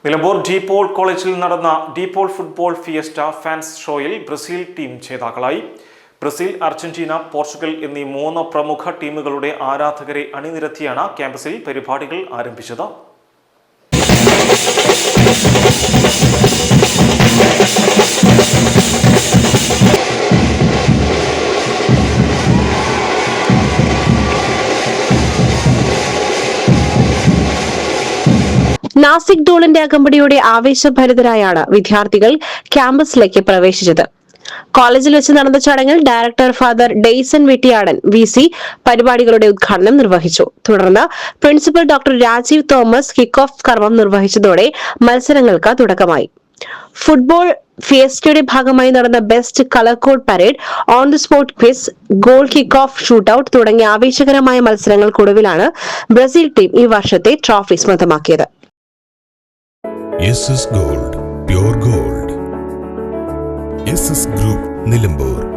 Nilambur De Paul കോളേജിൽ നടന്ന De Paul football fiesta fans ഷോയിൽ ബ്രസീൽ ടീം ജേതാക്കളായി. ബ്രസീൽ, അർജന്റീന, പോർച്ചുഗൽ എന്നീ 3 പ്രമുഖ ടീമുകളുടെ ആരാധകരെ അണിനിരത്തിയാണ് ക്യാമ്പസിൽ പരിപാടികൾ ആരംഭിച്ചത്. നാസിക് ഡോളിന്റെ അകമ്പടിയോടെ ആവേശഭരിതരായാണ് വിദ്യാർത്ഥികൾ ക്യാമ്പസിലേക്ക് പ്രവേശിച്ചത്. കോളേജിൽ വെച്ച് നടന്ന ചടങ്ങിൽ director father Dayson Vettiyadan VC പരിപാടികളുടെ ഉദ്ഘാടനം നിർവഹിച്ചു. തുടർന്ന് principal doctor Rajeev Thomas kick off കർമ്മം നിർവഹിച്ചതോടെ മത്സരങ്ങൾക്ക് തുടക്കമായി. ഫുട്ബോൾ ഫിയസ്റ്റയുടെ ഭാഗമായി നടന്ന best colour code parade, on the spot quiz, goal kick off, shootout തുടങ്ങിയ ആവേശകരമായ മത്സരങ്ങൾക്കൊടുവിലാണ് ബ്രസീൽ ടീം ഈ വർഷത്തെ ട്രോഫി സ്വന്തമാക്കിയത്. SS Gold, Pure Gold. SS Group, Nilambur.